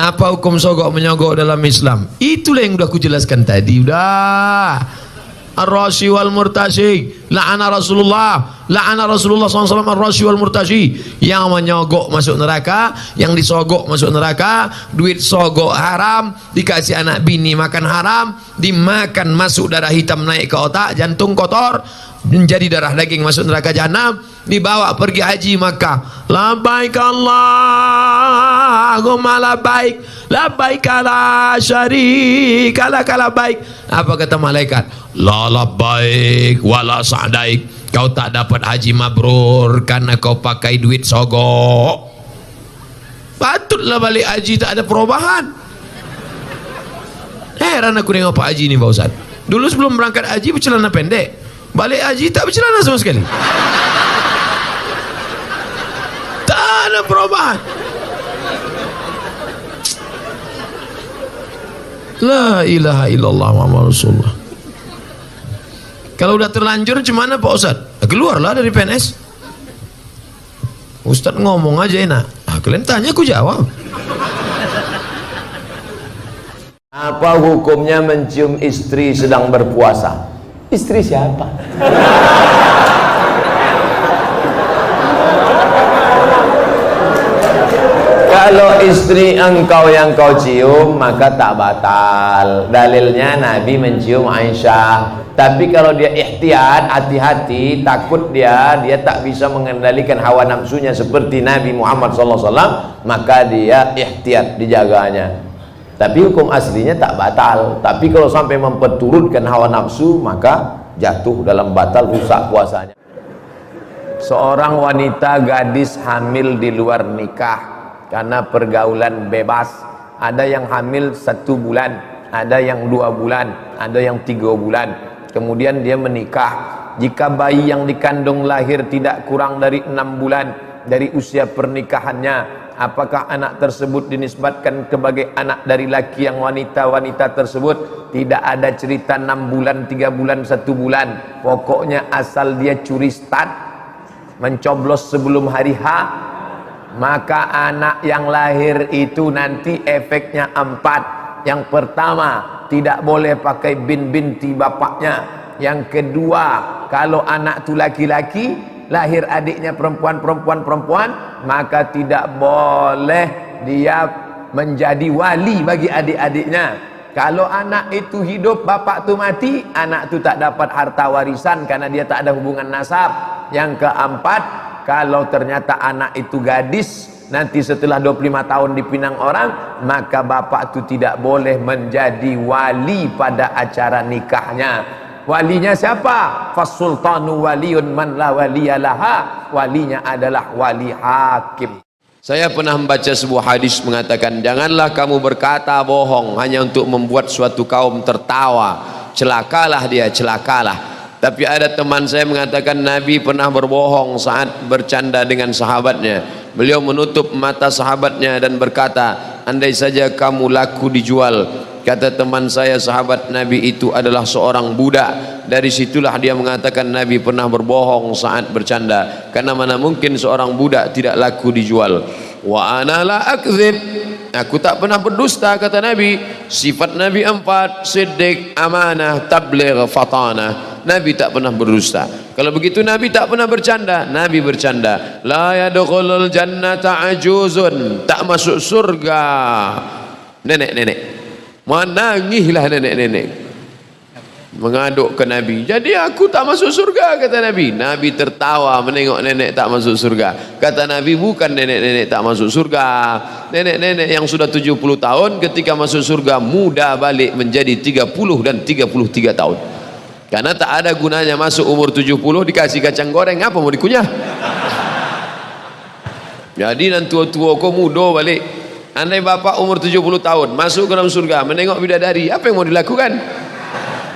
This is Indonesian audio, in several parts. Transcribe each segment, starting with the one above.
Apa hukum sogok menyogok dalam Islam? Itulah yang udah aku jelaskan tadi. Udah. Ar-rashi wal murtashi, la'ana Rasulullah SAW ar-rashi wal murtashi, yang menyogok masuk neraka, yang disogok masuk neraka. Duit sogok haram, dikasih anak bini makan haram, dimakan masuk darah hitam naik ke otak, jantung kotor, menjadi darah daging masuk neraka jahanam. Dibawa pergi haji Makkah, labbaik Allahumma labbaik, labbaik la syarika lak labbaik. Apa kata malaikat? La labbaik wala sa'daik, kau tak dapat haji mabrur karena kau pakai duit sogok. Patutlah balik haji tak ada perubahan. Heran aku dengan Pak Haji ini Pak Ustaz. Dulu sebelum berangkat haji bercelana pendek, balik haji tak bercelana sama sekali. Tak ada perubahan. La ilaha illallah Muhammad Rasulullah. Kalau udah terlanjur gimana Pak Ustaz? Keluarlah dari PNS. Ustaz ngomong aja enak. Kalian tanya aku jawab. Apa hukumnya mencium istri sedang berpuasa? Istri siapa? Kalau istri engkau yang kau cium maka tak batal. Dalilnya Nabi mencium Aisyah. Tapi kalau dia ihtiyat, hati-hati, takut dia tak bisa mengendalikan hawa nafsunya seperti Nabi Muhammad SAW, maka dia ihtiyat, dijaganya. Tapi hukum aslinya tak batal. Tapi kalau sampai memperturutkan hawa nafsu, maka jatuh dalam batal, rusak puasanya. Seorang wanita gadis hamil di luar nikah karena pergaulan bebas. Ada yang hamil 1 bulan, ada yang 2 bulan, ada yang 3 bulan. Kemudian dia menikah. Jika bayi yang dikandung lahir tidak kurang dari 6 bulan dari usia pernikahannya, apakah anak tersebut dinisbatkan sebagai anak dari laki yang wanita tersebut? Tidak ada cerita 6 bulan, 3 bulan, 1 bulan. Pokoknya asal dia curi start, mencoblos sebelum hari H, maka anak yang lahir itu nanti efeknya 4. Yang pertama, tidak boleh pakai bin binti bapaknya. Yang kedua, kalau anak itu laki-laki, lahir adiknya perempuan, maka tidak boleh dia menjadi wali bagi adik-adiknya. Kalau anak itu hidup, bapak itu mati, anak itu tak dapat harta warisan karena dia tak ada hubungan nasab. Yang keempat, kalau ternyata anak itu gadis, nanti setelah 25 tahun dipinang orang, maka bapak itu tidak boleh menjadi wali pada acara nikahnya. Walinya siapa? Fasultanu waliyun man la waliyalaha. Walinya adalah wali hakim. Saya pernah membaca sebuah hadis mengatakan, janganlah kamu berkata bohong hanya untuk membuat suatu kaum tertawa. Celakalah dia, celakalah. Tapi ada teman saya mengatakan Nabi pernah berbohong saat bercanda dengan sahabatnya. Beliau menutup mata sahabatnya dan berkata, andai saja kamu laku dijual. Kata teman saya, sahabat Nabi itu adalah seorang budak. Dari situlah dia mengatakan Nabi pernah berbohong saat bercanda. Karena mana mungkin seorang budak tidak laku dijual. Wa ana la akdzib, aku tak pernah berdusta, kata Nabi. Sifat Nabi 4, siddiq, amanah, tabligh, fatanah. Nabi tak pernah berdusta. Kalau begitu Nabi tak pernah bercanda. Nabi bercanda. La yadkhulul jannata ajuzun, tak masuk surga nenek-nenek. Menangislah nenek-nenek mengaduk ke Nabi. Jadi aku tak masuk surga, kata Nabi. Nabi tertawa menengok nenek tak masuk surga. Kata Nabi, bukan nenek-nenek tak masuk surga. Nenek-nenek yang sudah 70 tahun ketika masuk surga muda balik menjadi 30 dan 33 tahun. Karena tak ada gunanya masuk umur 70 dikasih kacang goreng, apa mau dikunyah? Jadi dan tua-tua kau muda balik. Andai bapak umur 70 tahun masuk ke dalam surga menengok bidadari, apa yang mau dilakukan?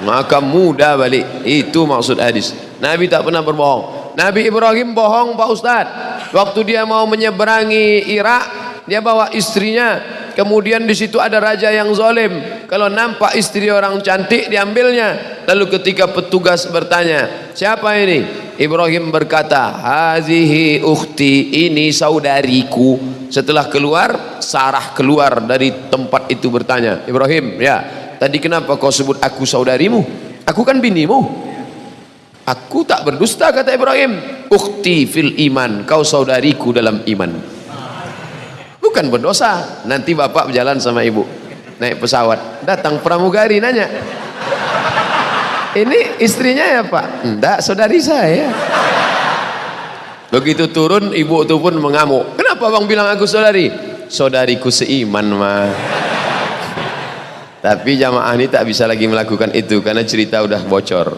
Maka muda balik. Itu maksud hadis. Nabi tak pernah berbohong. Nabi Ibrahim bohong Pak Ustaz. Waktu dia mau menyeberangi Irak, dia bawa istrinya. Kemudian di situ ada raja yang zalim. Kalau nampak istri orang cantik diambilnya. Lalu ketika petugas bertanya, siapa ini? Ibrahim berkata, hazihi ukhti, ini saudariku. Setelah keluar, Sarah keluar dari tempat itu bertanya, Ibrahim, ya, tadi kenapa kau sebut aku saudarimu? Aku kan binimu. Aku tak berdusta, kata Ibrahim. Ukhti fil iman, kau saudariku dalam iman. Bukan berdosa. Nanti bapak berjalan sama ibu, naik pesawat, datang pramugari nanya, ini istrinya ya pak? Enggak, saudari saya. Begitu turun, ibu itu pun mengamuk. Kenapa bang bilang aku saudari? Saudariku seiman mah. Tapi jamaah ini tak bisa lagi melakukan itu karena cerita udah bocor.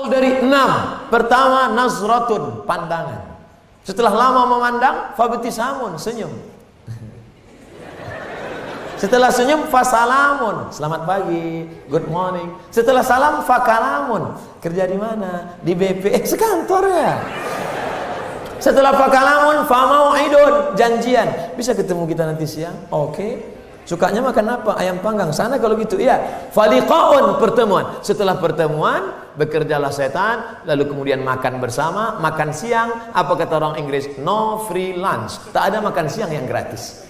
Dari 6, pertama nazratun, pandangan. Setelah lama memandang, fabtisamun, senyum. Setelah senyum, fasalamun, selamat pagi, good morning. Setelah salam, fakalamun, kerja di mana? Di BP, sekantor ya. Setelah fakalamun, famau'idun, janjian. Bisa ketemu kita nanti siang? Oke. Sukanya makan apa? Ayam panggang. Sana kalau gitu, iya. Faliqaun, pertemuan. Setelah pertemuan, bekerjalah setan, lalu kemudian makan bersama, makan siang. Apa kata orang Inggris? No free lunch. Tak ada makan siang yang gratis.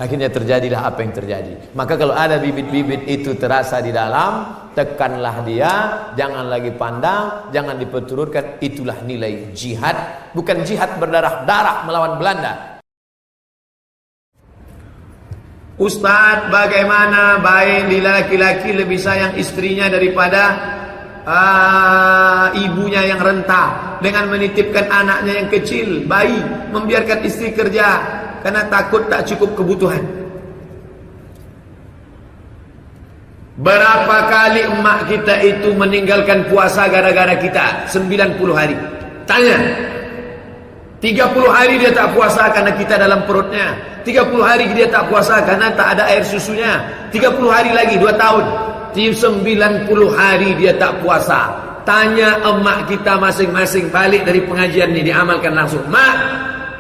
Akhirnya terjadilah apa yang terjadi. Maka kalau ada bibit-bibit itu terasa di dalam, tekanlah dia, jangan lagi pandang, jangan diperturutkan. Itulah nilai jihad, bukan jihad berdarah-darah melawan Belanda. Ustadz, bagaimana baik laki-laki lebih sayang istrinya daripada ibunya yang renta, dengan menitipkan anaknya yang kecil, bayi, membiarkan istri kerja karena takut tak cukup kebutuhan. Berapa kali emak kita itu meninggalkan puasa gara-gara kita? 90 hari. Tanya. 30 hari dia tak puasa karena kita dalam perutnya. 30 hari dia tak puasa karena tak ada air susunya. 30 hari lagi 2 tahun. 90 hari dia tak puasa. Tanya emak kita masing-masing balik dari pengajian ini, diamalkan langsung. Mak,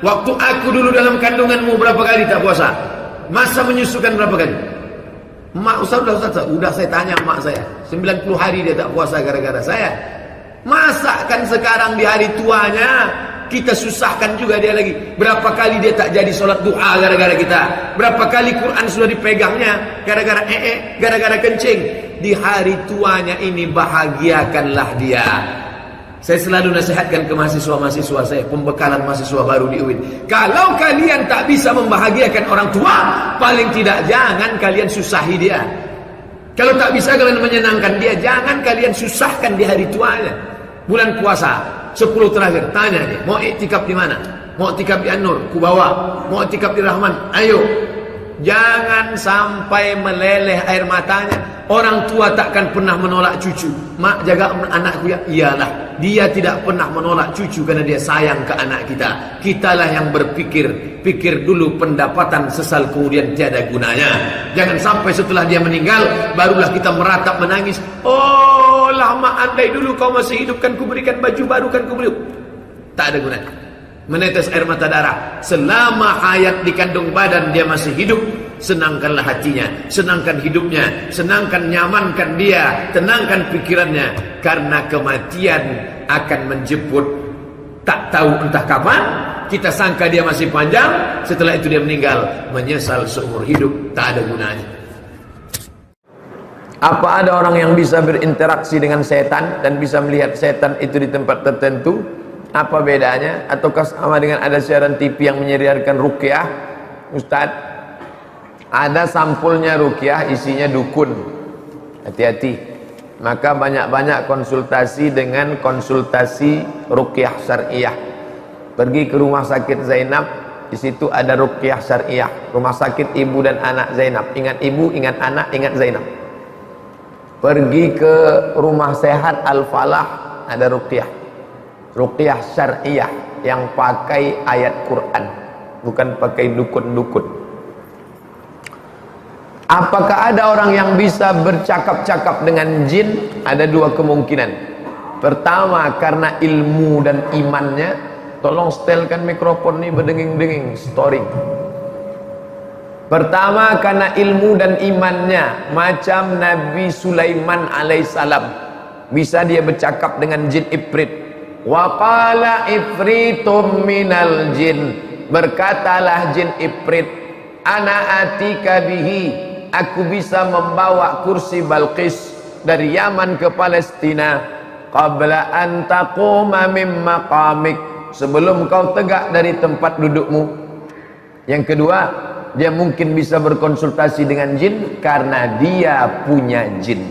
waktu aku dulu dalam kandunganmu berapa kali tak puasa? Masa menyusukan berapa kali? Mak, Ustaz, udah saya tanya emak saya. 90 hari dia tak puasa gara-gara saya. Masa kan sekarang di hari tuanya kita susahkan juga dia lagi. Berapa kali dia tak jadi sholat duha gara-gara kita. Berapa kali Quran sudah dipegangnya gara-gara gara-gara kencing. Di hari tuanya ini bahagiakanlah dia. Saya selalu nasihatkan ke mahasiswa-mahasiswa saya, pembekalan mahasiswa baru di UIN. Kalau kalian tak bisa membahagiakan orang tua, paling tidak jangan kalian susahi dia. Kalau tak bisa kalian menyenangkan dia, jangan kalian susahkan di hari tuanya. Bulan puasa 10 terakhir, tanya dia, mau iktikaf di mana? Mau iktikaf di An-Nur, ku bawa. Mau iktikaf di Rahman, ayo. Jangan sampai meleleh air matanya. Orang tua takkan pernah menolak cucu. Mak, jaga anakku ya. Iyalah, dia tidak pernah menolak cucu karena dia sayang ke anak kita. Kitalah yang pikir dulu pendapatan sesal kemudian tiada gunanya. Jangan sampai setelah dia meninggal barulah kita meratap menangis. Oh, lama andai dulu kau masih hidup kan kuberikan baju baru, kan kuberi. Tak ada gunanya. Menetes air mata darah. Selama hayat di kandung badan dia masih hidup, senangkanlah hatinya, senangkan hidupnya, senangkan, nyamankan dia, tenangkan pikirannya, karena kematian akan menjemput tak tahu entah kapan. Kita sangka dia masih panjang, setelah itu dia meninggal, menyesal seumur hidup, tak ada gunanya. Apa ada orang yang bisa berinteraksi dengan setan dan bisa melihat setan itu di tempat tertentu? Apa bedanya? Ataukah sama dengan ada siaran TV yang menyiarkan ruqyah? Ustaz, ada sampulnya ruqyah, isinya dukun. Hati-hati. Maka banyak-banyak konsultasi dengan konsultasi ruqyah syariah. Pergi ke rumah sakit Zainab, di situ ada ruqyah syariah. Rumah sakit ibu dan anak Zainab. Ingat ibu, ingat anak, ingat Zainab. Pergi ke rumah sehat Al-Falah, ada ruqyah. Ruqyah syariah yang pakai ayat Quran, bukan pakai dukun-dukun. Apakah ada orang yang bisa bercakap-cakap dengan jin? Ada 2 kemungkinan. Pertama, karena ilmu dan imannya. Tolong setelkan mikrofon ini berdenging-denging, storing. Pertama, karena ilmu dan imannya, macam Nabi Sulaiman alaihissalam, bisa dia bercakap dengan jin ifrit. Wa qala ifritum minal jin Berkatalah jin Ifrit, ana atika bihi, aku bisa membawa kursi Balqis dari Yaman ke Palestina qabla an taquma min maqamik, sebelum kau tegak dari tempat dudukmu. Yang kedua, dia mungkin bisa berkonsultasi dengan jin karena dia punya jin.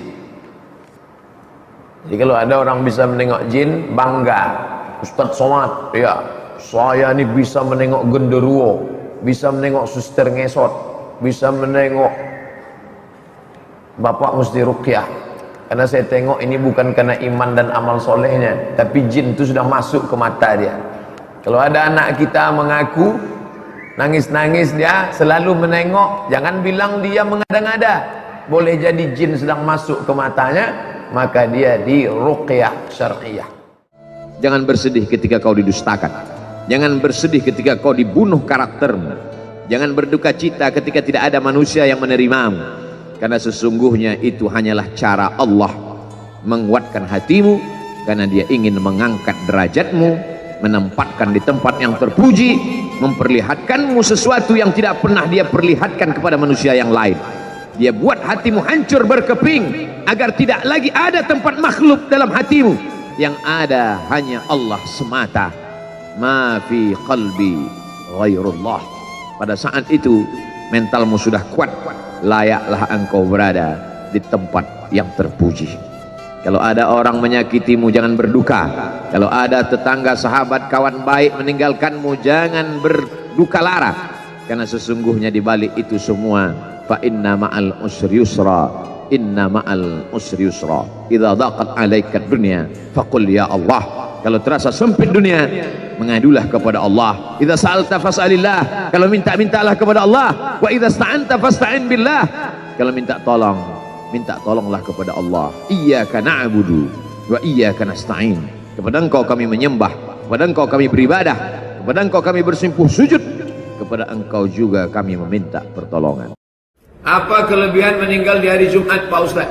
Jadi kalau ada orang bisa menengok jin, bangga. Ustaz Somad, ya, saya ini bisa menengok genderuwo, bisa menengok suster ngesot, bisa menengok bapak mesti ruqyah. Karena saya tengok ini bukan karena iman dan amal solehnya, tapi jin itu sudah masuk ke mata dia. Kalau ada anak kita mengaku nangis-nangis, dia selalu menengok, jangan bilang dia mengada-ngada. Boleh jadi jin sedang masuk ke matanya, maka dia di ruqyah syar'iyah. Jangan bersedih ketika kau didustakan. Jangan bersedih ketika kau dibunuh karaktermu. Jangan berduka cita ketika tidak ada manusia yang menerimamu. Karena sesungguhnya itu hanyalah cara Allah menguatkan hatimu, karena dia ingin mengangkat derajatmu, menempatkan di tempat yang terpuji, memperlihatkanmu sesuatu yang tidak pernah dia perlihatkan kepada manusia yang lain. Dia buat hatimu hancur berkeping agar tidak lagi ada tempat makhluk dalam hatimu. Yang ada hanya Allah semata. Ma fi qalbi ghairullah. Pada saat itu mentalmu sudah kuat, layaklah engkau berada di tempat yang terpuji. Kalau ada orang menyakitimu, jangan berduka. Kalau ada tetangga, sahabat, kawan baik meninggalkanmu, jangan berduka lara. Karena sesungguhnya di balik itu semua, fa inna ma'al usri yusra, inna ma'al usri yusra. Idza daqat 'alaika dunya faqul ya Allah. Kalau terasa sempit dunia, mengadulah kepada Allah. Idza sa'alta fas'alillah, kalau minta-mintalah kepada Allah. Wa idza sta'anta fasta'in billah, kalau minta tolong, minta tolonglah kepada Allah. Iyyaka na'budu wa iyyaka nasta'in. Kepada engkau kami menyembah, kepada engkau kami beribadah, kepada engkau kami bersimpuh sujud, kepada engkau juga kami meminta pertolongan. Apa kelebihan meninggal di hari Jumat, Pak Ustaz?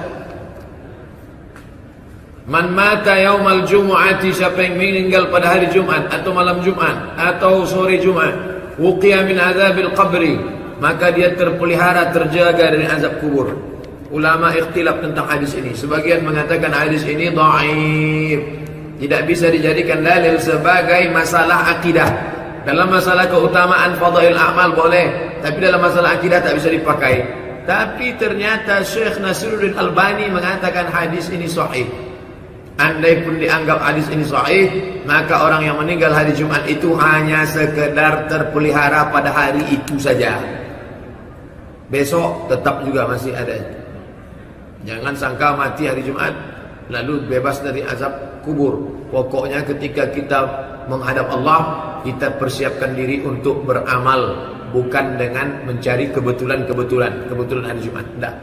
Man mata yaumal jumu'ati, siapa yang meninggal pada hari Jumat atau malam Jumat atau sore Jumat, wuqiya min azabil qabri, maka dia terpelihara, terjaga dari azab kubur. Ulama ikhtilaf tentang hadis ini. Sebagian mengatakan hadis ini dhaif, tidak bisa dijadikan dalil sebagai masalah akidah. Dalam masalah keutamaan fadail amal boleh, tapi dalam masalah akidah tak bisa dipakai. Tapi ternyata Syekh Nasiruddin Albani mengatakan hadis ini sahih. Andai pun dianggap hadis ini sahih, maka orang yang meninggal hari Jumat itu hanya sekedar terpelihara pada hari itu saja. Besok tetap juga masih ada. Jangan sangka mati hari Jumat lalu bebas dari azab kubur. Pokoknya ketika kita menghadap Allah, kita persiapkan diri untuk beramal, bukan dengan mencari kebetulan hari Jumat. Tidak.